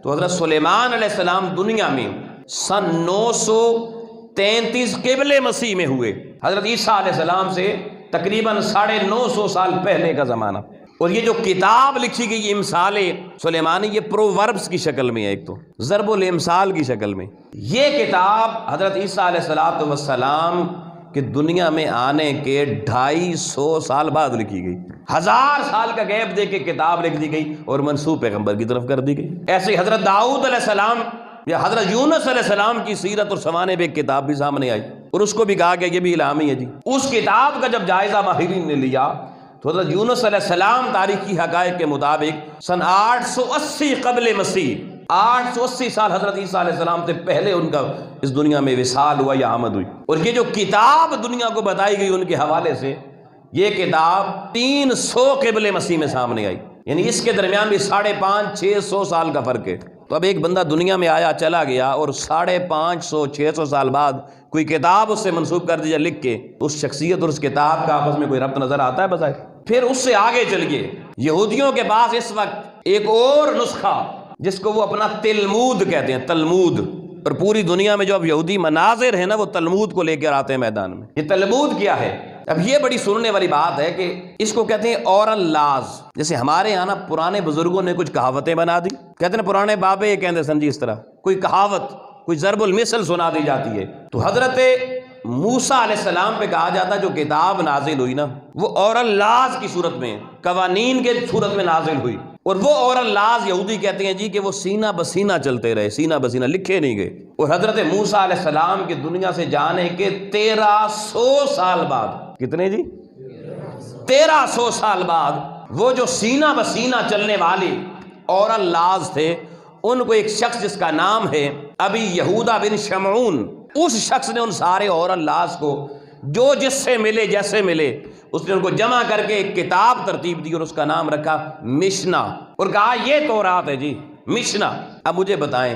تو حضرت سلیمان علیہ السلام دنیا میں سن 933 قبل مسیح میں ہوئے، حضرت عیسیٰ علیہ السلام سے تقریباً 950 سال پہلے کا زمانہ۔ اور یہ جو کتاب لکھی گئی امثال سلیمانی، یہ پرووربس کی شکل میں ہے، ایک تو ضرب الامثال کی شکل میں۔ یہ کتاب حضرت عیسیٰ علیہ السلام کہ دنیا میں آنے کے 250 سال بعد لکھی گئی، 1000 سال کا گیپ دے کے کتاب لکھ دی گئی اور منسوب پیغمبر کی طرف کر دی گئی۔ ایسے حضرت داؤد علیہ السلام یا حضرت یونس علیہ السلام کی سیرت اور سوانے پہ ایک کتاب بھی سامنے آئی، اور اس کو بھی کہا کہ یہ بھی الہامی ہے جی۔ اس کتاب کا جب جائزہ ماہرین نے لیا تو حضرت یونس علیہ السلام تاریخی حقائق کے مطابق سن 880 قبل مسیح، 880 سال حضرت عیسیٰ علیہ السلام سے پہلے ان کا اس دنیا میں وصال ہوا یا آمد ہوئی۔ اور یہ جو کتاب دنیا کو بتائی گئی ان کے حوالے سے، یہ کتاب 300 قبل مسیح میں سامنے آئی، یعنی اس کے درمیان بھی 550-600 سال کا فرق ہے۔ تو اب ایک بندہ دنیا میں آیا چلا گیا اور 550-600 سال بعد کوئی کتاب اس سے منسوب کر دیا لکھ کے، اس شخصیت اور اس کتاب کا آپس میں کوئی ربط نظر آتا ہے بظاہر؟ پھر اس سے آگے چلیے، یہودیوں کے پاس اس وقت ایک اور نسخہ جس کو وہ اپنا تلمود کہتے ہیں، تلمود، اور پوری دنیا میں جو اب یہودی مناظر ہیں نا وہ تلمود کو لے کر آتے ہیں میدان میں۔ یہ تلمود کیا ہے؟ اب یہ بڑی سننے والی بات ہے کہ اس کو کہتے ہیں اورل لاز۔ جیسے ہمارے یہاں نا پرانے بزرگوں نے کچھ کہاوتیں بنا دی، کہتے ہیں پرانے بابے یہ کہتے سن جی، اس طرح کوئی کہاوت، کوئی ضرب المثل سنا دی جاتی ہے، تو حضرت موسیٰ علیہ السلام پہ کہا جاتا جو کتاب نازل ہوئی نا وہ اورل لاز کی صورت میں، قوانین کے صورت میں نازل ہوئی، اور وہ اورل لاز یہودی کہتے ہیں جی کہ وہ سینہ بسینہ چلتے رہے، سینہ بسینہ لکھے نہیں گئے۔ اور حضرت موسیٰ علیہ السلام کی دنیا سے جانے کے 1300 سال بعد، کتنے جی؟ 1300 سال بعد وہ جو سینہ بسینہ چلنے والے اورل لاز تھے، ان کو ایک شخص جس کا نام ہے ابی یہودا بن شمعون، اس شخص نے ان سارے اورل لاز کو جو جس سے ملے جیسے ملے اس نے ان کو جمع کر کے ایک کتاب ترتیب دی اور اس کا نام رکھا مشنا، اور کہا یہ تورات ہے جی، مشنا۔ اب مجھے بتائیں،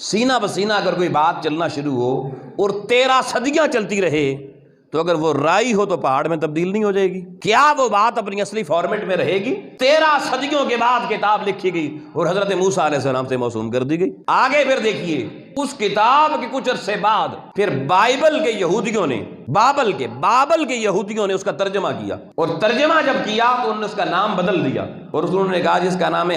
سینہ بسینہ اگر کوئی بات چلنا شروع ہو اور 13 صدیاں چلتی رہے تو اگر وہ رائی ہو تو پہاڑ میں تبدیل نہیں ہو جائے گی؟ کیا وہ بات اپنی اصلی فارمیٹ میں رہے گی؟ 13 صدیوں کے بعد کتاب لکھی گئی اور حضرت موسیٰ علیہ السلام سے موسوم کر دی گئی۔ آگے پھر دیکھیے، اس کتاب کے کچھ عرصے بعد پھر بائبل کے یہودیوں نے بابل کے یہودیوں نے اس کا ترجمہ کیا، اور ترجمہ جب کیا تو انہوں نے اس کا نام بدل دیا، اور انہوں نے کہا جس کا نام ہے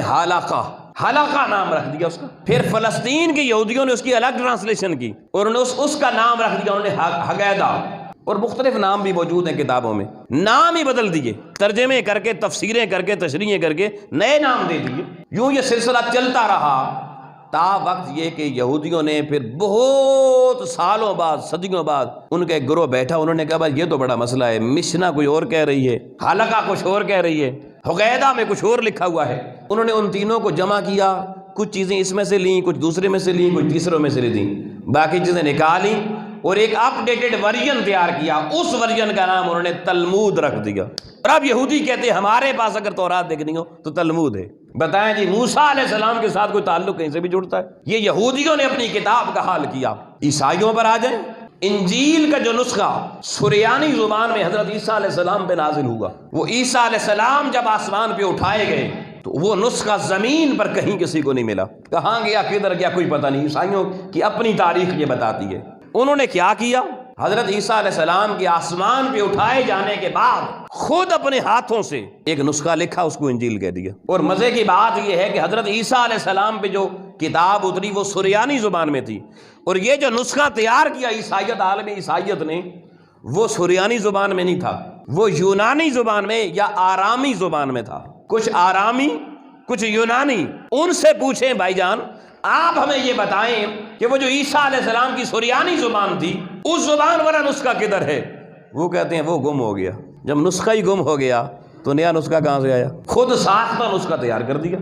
حلقہ نام رکھ دیا اس کا۔ پھر فلسطین کے یہودیوں نے اس کی الگ ٹرانسلیشن کی اور انہوں نے اس کا نام رکھ دیا، انہوں نے حگیدہ، اور مختلف نام بھی موجود ہیں کتابوں میں، نام ہی بدل دیے، ترجمے کر کے، تفسیریں کر کے، تشریحیں کر کے نئے نام دے دیے۔ یوں یہ سلسلہ چلتا رہا تا وقت یہ کہ یہودیوں نے پھر بہت سالوں بعد، صدیوں بعد ان کا ایک گروہ بیٹھا، انہوں نے کہا بھائی یہ تو بڑا مسئلہ ہے، مشنا کوئی اور کہہ رہی ہے، حلقہ کچھ اور کہہ رہی ہے، حقیدہ میں کچھ اور لکھا ہوا ہے۔ انہوں نے ان تینوں کو جمع کیا، کچھ چیزیں اس میں سے لیں، کچھ دوسرے میں سے لیں، کچھ تیسروں میں سے لیں، باقی چیزیں نکالیں اور ایک اپ ڈیٹڈ ورژن تیار کیا۔ اس ورژن کا نام انہوں نے تلمود رکھ دیا، اور اب یہودی کہتے ہیں ہمارے پاس اگر تورات دیکھنی ہو تو تلمود ہے۔ بتائیں جی، موسیٰ علیہ السلام کے ساتھ کوئی تعلق کہیں سے بھی جڑتا ہے؟ یہ یہودیوں نے اپنی کتاب کا حال کیا۔ عیسائیوں پر آ جائیں، انجیل کا جو نسخہ سریانی زبان میں حضرت عیسیٰ علیہ السلام پہ نازل ہوا، وہ عیسیٰ علیہ السلام جب آسمان پہ اٹھائے گئے تو وہ نسخہ زمین پر کہیں کسی کو نہیں ملا، کہاں گیا، کدھر گیا، کوئی پتہ نہیں۔ عیسائیوں کی اپنی تاریخ یہ بتاتی ہے۔ انہوں نے کیا کیا؟ حضرت عیسیٰ علیہ السلام کے آسمان پہ اٹھائے جانے کے بعد خود اپنے ہاتھوں سے ایک نسخہ لکھا، اس کو انجیل کہہ دیا۔ اور مزے کی بات یہ ہے کہ حضرت عیسیٰ علیہ السلام پہ جو کتاب اتری وہ سریانی زبان میں تھی، اور یہ جو نسخہ تیار کیا عیسائیت، عالم عیسائیت نے، وہ سریانی زبان میں نہیں تھا، وہ یونانی زبان میں یا آرامی زبان میں تھا، کچھ آرامی کچھ یونانی۔ ان سے پوچھیں بھائی جان، آپ ہمیں یہ بتائیں کہ وہ جو عیسیٰ علیہ السلام کی سریانی زبان تھی، اس زبان والا نسخہ کدھر ہے؟ وہ کہتے ہیں وہ گم ہو گیا۔ جب نسخہ ہی گم ہو گیا تو نیا نسخہ کہاں سے آیا؟ خود ساختہ نسخہ تیار کر دیا،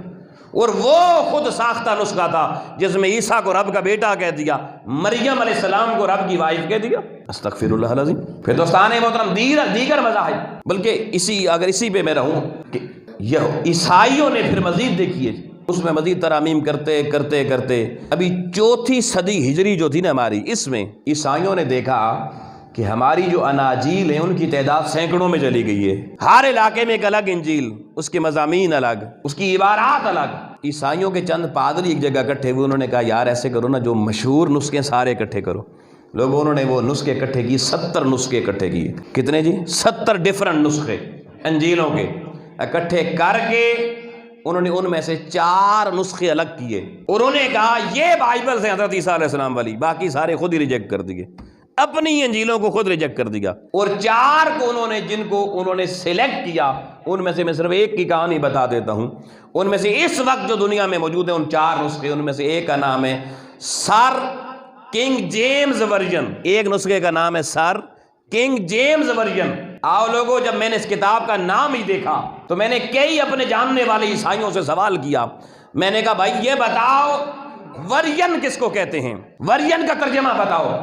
اور وہ خود ساختہ نسخہ تھا جس میں عیسیٰ کو رب کا بیٹا کہہ دیا، مریم علیہ السلام کو رب کی وائف کہہ دیا۔ استغفر اللہ العظیم۔ پھر دوستان محترم، دیگر مذاہب، بلکہ اگر اسی پہ میں رہوں کہ یہ عیسائیوں نے پھر مزید دیکھیے، اس میں مزید ترامیم کرتے کرتے کرتے ابھی 4 صدی ہجری جو تھی نا ہماری، اس میں عیسائیوں نے دیکھا کہ ہماری جو اناجیل ہیں ان کی تعداد سینکڑوں میں چلی گئی ہے، ہر علاقے میں ایک الگ انجیل، اس کے مضامین الگ، اس کی عبارات الگ۔ عیسائیوں کے چند پادری ایک جگہ اکٹھے ہوئے، انہوں نے کہا یار ایسے کرو نا، جو مشہور نسخے سارے اکٹھے کرو۔ لوگوں انہوں نے وہ نسخے اکٹھے کی، 70 نسخے اکٹھے کیے۔ کتنے جی؟ 70 ڈیفرنٹ نسخے انجیلوں کے اکٹھے کر کے انہوں نے ان میں سے 4 نسخے الگ کیے، اور انہوں نے کہا یہ بائبل سے حضرت عیسیٰ علیہ السلام والی، باقی سارے خود ہی ریجیکٹ کر دیے، اپنی انجیلوں کو خود ریجیکٹ کر دیا۔ اور 4 کو انہوں نے، جن کو انہوں نے سلیکٹ کیا، ان میں سے میں صرف ایک کی کہانی بتا دیتا ہوں۔ ان میں سے اس وقت جو دنیا میں موجود ہیں ان 4 نسخے، ان میں سے ایک کا نام ہے سر کنگ جیمز ورژن، ایک نسخے کا نام ہے سر کنگ جیمز ورژن۔ آؤ لوگوں، جب میں نے اس کتاب کا نام ہی دیکھا تو میں نے کئی اپنے جاننے والے عیسائیوں سے سوال کیا، میں نے کہا بھائی یہ بتاؤ ورژن کس کو کہتے ہیں، ورژن کا ترجمہ بتاؤ۔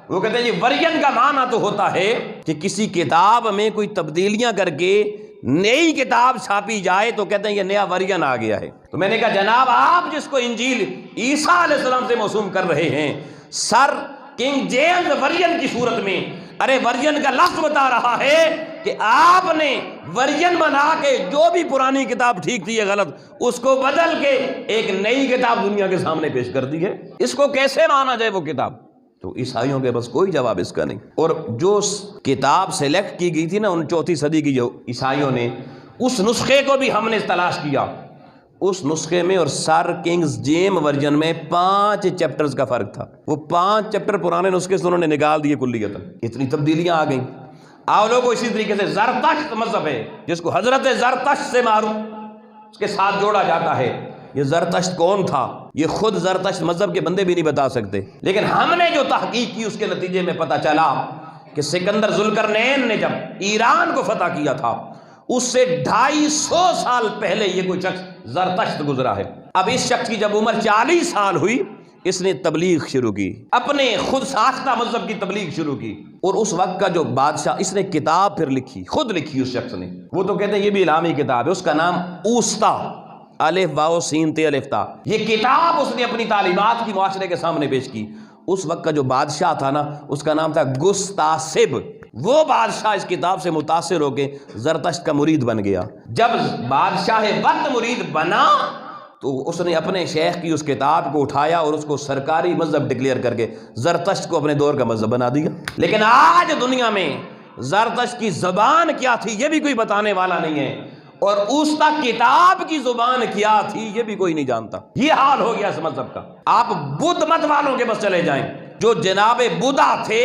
وہ کہتے ہیں جی ورژن کا معنی تو ہوتا ہے کہ کسی کتاب میں کوئی تبدیلیاں کر کے نئی کتاب چھاپی جائے تو کہتے ہیں یہ نیا ورژن آ گیا ہے۔ تو میں نے کہا جناب آپ جس کو انجیل عیسیٰ علیہ السلام سے موسوم کر رہے ہیں سر کنگ جیمز ورژن کی صورت میں، ارے ورژن کا لفظ بتا رہا ہے کہ آپ نے ورژن بنا کے جو بھی پرانی کتاب ٹھیک تھی یا غلط، اس کو بدل کے ایک نئی کتاب دنیا کے سامنے پیش کر دی ہے۔ اس کو کیسے مانا جائے وہ کتاب؟ تو عیسائیوں کے بس کوئی جواب اس کا نہیں۔ اور جو کتاب سلیکٹ کی گئی تھی نا ان 4 صدی کی جو عیسائیوں نے، اس نسخے کو بھی ہم نے تلاش کیا، اس نسخے میں اور سر کنگز جیم ورژن میں 5 چیپٹرز کا فرق تھا۔ وہ 5 چیپٹر پرانے نسخے سے انہوں نے نکال دیے کلیتاً، اتنی تبدیلیاں آ گئیں۔ آؤ لوگوں، اسی طریقے سے زرتشت مذہب ہے جس کو حضرت زرتشت سے معروف، اس کے ساتھ جوڑا جاتا ہے۔ یہ زرتشت کون تھا یہ خود زرتشت مذہب کے بندے بھی نہیں بتا سکتے، لیکن ہم نے جو تحقیق کی اس کے نتیجے میں پتہ چلا کہ سکندر ذوالقرنین نے جب ایران کو فتح کیا تھا اس سے 250 سال پہلے یہ کوئی شخص زرتشت گزرا ہے۔ اب اس شخص کی جب عمر 40 سال ہوئی، اس نے تبلیغ شروع کی، اپنے خود ساختہ مذہب کی تبلیغ شروع کی، اور اس وقت کا جو بادشاہ، اس نے کتاب پھر لکھی، خود لکھی اس شخص نے۔ وہ تو کہتے ہیں یہ بھی الہامی کتاب ہے، اس کا نام اوستا، الف واو سین تے الف تا۔ یہ کتاب اس نے اپنی تعلیمات کی معاشرے کے سامنے پیش کی۔ اس وقت کا جو بادشاہ تھا نا، اس کا نام تھا گستاسب۔ وہ بادشاہ اس کتاب سے متاثر ہو کے زرتشت کا مرید بن گیا۔ جب بادشاہ وقت مرید بنا تو اس نے اپنے شیخ کی اس کتاب کو اٹھایا اور اس کو سرکاری مذہب ڈکلیئر کر کے زرتشت کو اپنے دور کا مذہب بنا دیا. لیکن آج دنیا میں زرتشت کی زبان کیا تھی یہ بھی کوئی بتانے والا نہیں ہے، اور اس تک کتاب کی زبان کیا تھی یہ بھی کوئی نہیں جانتا. یہ حال ہو گیا اس مذہب کا. آپ بدھ مت والوں کے بس چلے جائیں، جو جناب بدھا تھے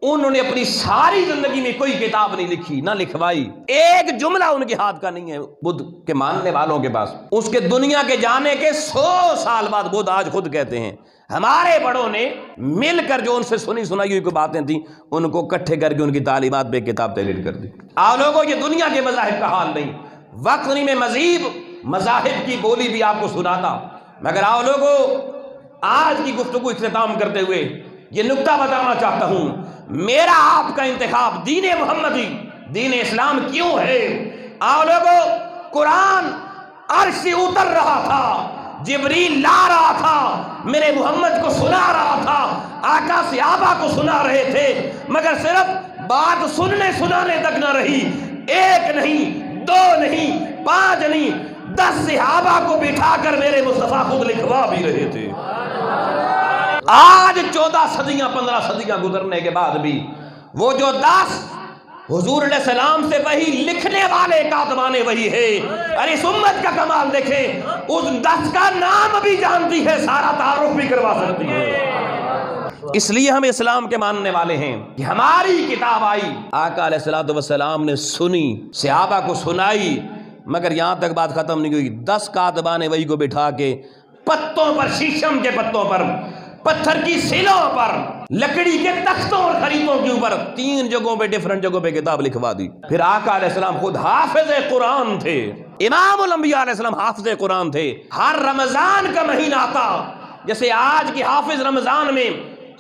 انہوں نے اپنی ساری زندگی میں کوئی کتاب نہیں لکھی، نہ لکھوائی، ایک جملہ ان کے ہاتھ کا نہیں ہے بدھ کے ماننے والوں کے پاس. اس کے دنیا کے جانے کے 100 سال بعد بدھ آج خود کہتے ہیں ہمارے بڑوں نے مل کر جو ان سے سنی سنائی ہوئی کوئی باتیں تھیں ان کو اکٹھے کر کے ان کی تعلیمات پہ کتاب تحریر کر دی. آپ لوگوں یہ دنیا کے مذاہب کا حال نہیں. وقت نہیں میں مزید مذاہب کی بولی بھی آپ کو سناتا، مگر آپ لوگوں آج کی گفتگو اختتام کرتے ہوئے یہ نکتہ بتانا چاہتا ہوں. میرا آپ کا انتخاب دین محمدی، دین اسلام کیوں ہے؟ آپ لوگوں قرآن عرش سے اتر رہا تھا، جبریل لا رہا تھا، میرے محمد کو سنا رہا تھا، آقا صحابہ کو سنا رہے تھے، مگر صرف بات سننے سنانے تک نہ رہی. ایک نہیں، 2 نہیں، 5 نہیں، 10 صحابہ کو بٹھا کر میرے مصطفیٰ خود لکھوا بھی رہے تھے. آج 14 صدیاں 15 صدیاں گزرنے کے بعد بھی وہ جو 10 حضور علیہ السلام سے وہی لکھنے والے کاتبانے وہی ہے. ارے اس امت کا کمال دیکھیں، اس 10 کا نام بھی جانتی ہے، سارا تعارف بھی کروا سکتی ہے. اس لیے ہم اسلام کے ماننے والے ہیں کہ ہماری کتاب آئی، آقا علیہ السلام نے سنی، صحابہ کو سنائی، مگر یہاں تک بات ختم نہیں ہوئی. 10 کاتبانے وہی کو بٹھا کے پتوں پر، شیشم کے پتوں پر، پتھر کی سلوں پر، لکڑی کے تختوں اور خریدوں کے اوپر 3 جگہوں پہ ڈیفرنٹ جگہوں پہ کتاب لکھوا دی. پھر آقا علیہ السلام خود حافظ قرآن تھے، امام الانبیاء علیہ السلام حافظ قرآن تھے. ہر رمضان کا مہینہ آتا، جیسے آج کی حافظ رمضان میں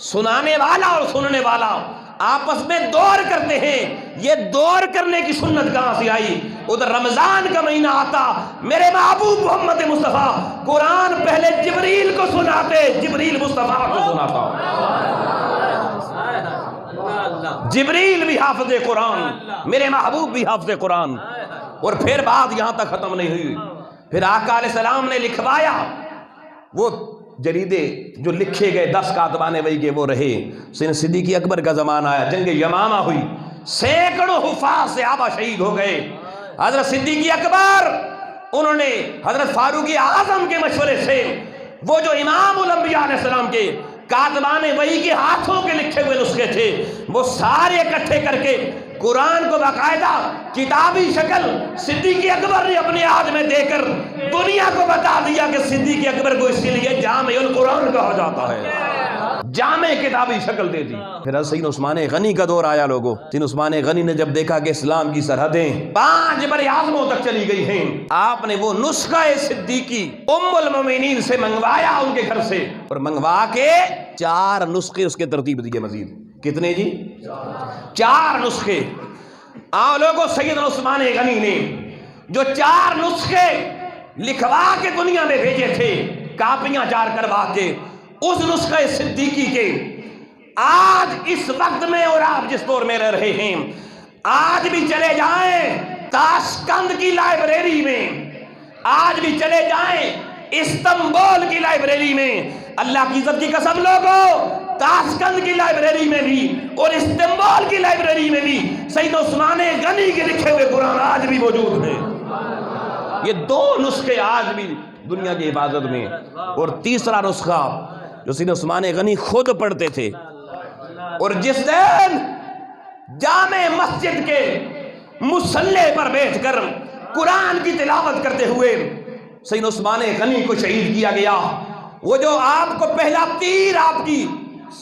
سنانے والا اور سننے والا آپس میں دور کرتے ہیں، یہ دور کرنے کی سنت کہاں سے آئی؟ ادھر رمضان کا مہینہ آتا، میرے محبوب محمد مصطفیٰ قرآن پہلے جبریل کو سناتے، جبریل مصطفیٰ کو سناتا. جبریل بھی حافظ قرآن، میرے محبوب بھی حافظ قرآن. اور پھر بات یہاں تک ختم نہیں ہوئی، پھر آقا علیہ السلام نے لکھوایا. وہ جریدے جو لکھے گئے 10 کاتبانے وہی کے وہ رہے. صدیق اکبر کا زمانہ آیا، جنگ یمامہ ہوئی، سینکڑوں حفاظ صحابہ شہید ہو گئے. حضرت صدیق اکبر انہوں نے حضرت فاروق اعظم کے مشورے سے وہ جو امام الانبیاء علیہ السلام کے کاتبانے وہی کے ہاتھوں کے لکھے ہوئے نسخے تھے وہ سارے اکٹھے کر کے قرآن کو باقاعدہ کتابی شکل صدیق اکبر نے اپنے ہاتھ میں دے کر دنیا کو بتا دیا کہ صدیق اکبر کو اسی لیے جامع القرآن کہا جاتا ہے. جامع کتابی شکل دے دی. پھر سید عثمان غنی کا دور آیا. لوگوں سید عثمان غنی نے جب دیکھا کہ اسلام کی سرحدیں 5 بر اعظموں تک چلی گئی ہیں، آپ نے وہ نسخہ صدیقی ام المومنین سے منگوایا ان کے گھر سے، اور منگوا کے 4 نسخے اس کے ترتیب دیے. مزید کتنے جی؟ 4 نسخے. آپ لوگوں سید عثمان غنی نے جو 4 نسخے لکھوا کے دنیا میں بھیجے تھے، کاپیاں 4 کروا کے، اس نسخہ صدیقی کے آج اس وقت میں اور آپ جس دور میں رہ رہے ہیں، آج بھی چلے جائیں تاشقند کی لائبریری میں، آج بھی چلے جائیں استنبول کی لائبریری میں، اللہ کی عزت کی قسم لوگوں تاشقند کی لائبریری میں بھی اور استنبول کی لائبریری میں بھی سید عثمان غنی کے لکھے ہوئے قرآن آج بھی موجود ہیں. یہ 2 نسخے آج بھی دنیا کی حفاظت میں. اور تیسرا نسخہ جو سید عثمان غنی خود پڑھتے تھے، اور جس دن جامع مسجد کے مصلی پر بیٹھ کر قرآن کی تلاوت کرتے ہوئے سید عثمان غنی کو شہید کیا گیا، وہ جو آپ کو پہلا تیر آپ کی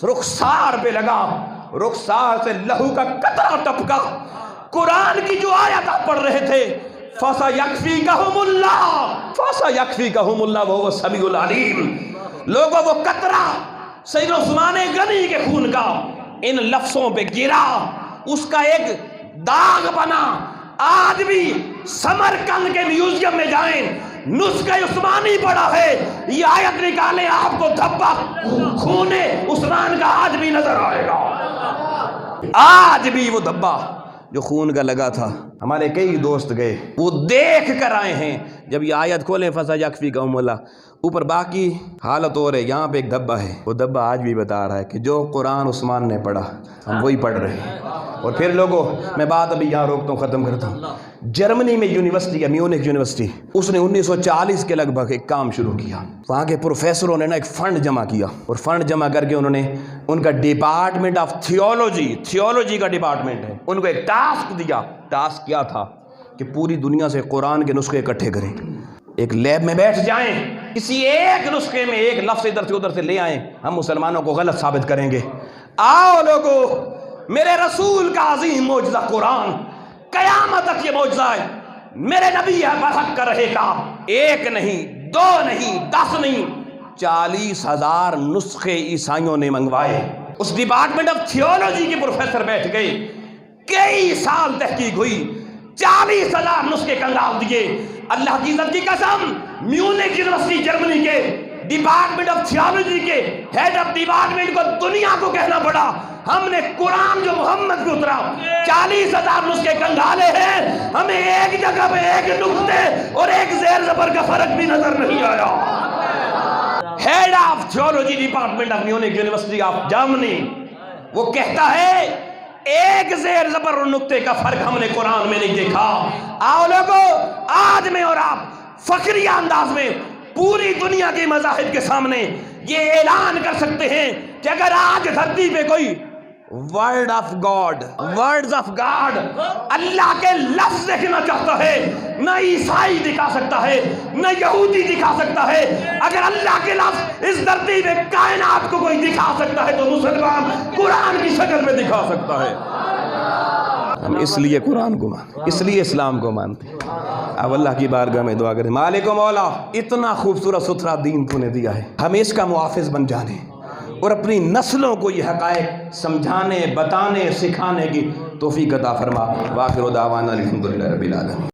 رخسار پہ لگا، رخسار سے لہو کا قطرہ ٹپکا، قرآن کی جو آیت آپ پڑھ رہے تھے فَسَيَكْفِيكَهُمُ اللَّهُ فَسَيَكْفِيكَهُمُ اللَّهُ وَهُوَ السَّمِيعُ الْعَلِيمُ. لوگوں وہ قطرہ سید عثمان غنی کے خون کا ان لفظوں پہ گرا، اس کا ایک داغ بنا. آج بھی سمرقند کے میوزیم میں جائیں، نسخہ عثمانی پڑا ہے، یہ آیت نکالیں، آپ کو دھبا خون عثمان کا آج بھی نظر آئے گا. آج بھی وہ دھبا جو خون کا لگا تھا. ہمارے کئی دوست گئے، وہ دیکھ کر آئے ہیں جب یہ آیت کھولیں فَسَيَكْفِيكَهُمُ اللَّهُ، اوپر باقی حالت اور ہے، یہاں پہ ایک دھبا ہے، وہ دھبا آج بھی بتا رہا ہے کہ جو قرآن عثمان نے پڑھا ہم وہی پڑھ رہے ہیں۔ اور پھر لوگوں، میں بات ابھی یہاں روکتا ہوں، ختم کرتا ہوں۔ جرمنی میں یونیورسٹی ہے، میونک یونیورسٹی، اس نے 1940 کے لگ بھگ ایک کام شروع کیا۔ وہاں کے پروفیسروں نے ایک فنڈ جمع کیا، اور فنڈ جمع کر کے انہوں نے ان کا ڈپارٹمنٹ آف تھیولوجی کا ڈپارٹمنٹ ہے، ان کو ایک ٹاسک دیا۔ ٹاسک کیا تھا کہ پوری دنیا سے قرآن کے نسخے اکٹھے کریں، ایک لیب میں بیٹھ جائیں، کسی ایک نسخے میں ایک لفظ ادھر سے لے آئیں، ہم مسلمانوں کو غلط ثابت کریں گے۔ آؤ لوگو، میرے رسول کا عظیم معجزہ قرآن، قیامت تک یہ معجزہ ہے، میرے نبی ہے برحق کر رہے کا، ایک نہیں، دو نہیں، 10 نہیں، 40,000 نسخے عیسائیوں نے منگوائے۔ اس ڈپارٹمنٹ آف تھیولوجی کے پروفیسر بیٹھ گئے، کئی سال تحقیق ہوئی، 40,000 نسخے کنگال دیے۔ اللہ کی عزت کی قسم، میونک یونیورسٹی جرمنی کے ڈپارٹمنٹ آف تھیولوجی کے ہیڈ آف ڈپارٹمنٹ کو دنیا کو کہنا پڑا، ہم نے قرآن جو محمد کو اترا 40,000 نسخے کنگالے ہیں، ہمیں ایک جگہ پہ ایک نقطے اور ایک زیر زبر کا فرق بھی نظر نہیں آیا۔ Head of theology department of Munich university of Germany, وہ کہتا ہے ایک زیر زبر اور نقطے کا فرق ہم نے قرآن میں نہیں دیکھا۔ آؤ لوگو، آج میں اور آپ فخریہ انداز میں پوری دنیا کے مذاہب کے سامنے یہ اعلان کر سکتے ہیں کہ اگر آج دھرتی پہ کوئی ورڈز آف گاڈ اللہ کے لفظ دیکھنا چاہتا ہے، نہ عیسائی دکھا سکتا ہے، نہ یہودی دکھا سکتا ہے، اگر اللہ کے لفظ اس دھرتی میں کائنات کو کوئی دکھا سکتا ہے تو مسلمان قرآن کی شکل میں دکھا سکتا ہے۔ ہم اس لیے قرآن کو مانتے، اس لیے اسلام کو مانتے ہیں۔ اب اللہ کی بارگاہ میں دعا کریں، مالک و مولا، اتنا خوبصورت ستھرا دین تو نے دیا ہے، ہمیں اس کا محافظ بن جانے اور اپنی نسلوں کو یہ حقائق سمجھانے، بتانے، سکھانے کی توفیق عطا فرما۔ وآخر دعوانا الحمدللہ رب العالمین۔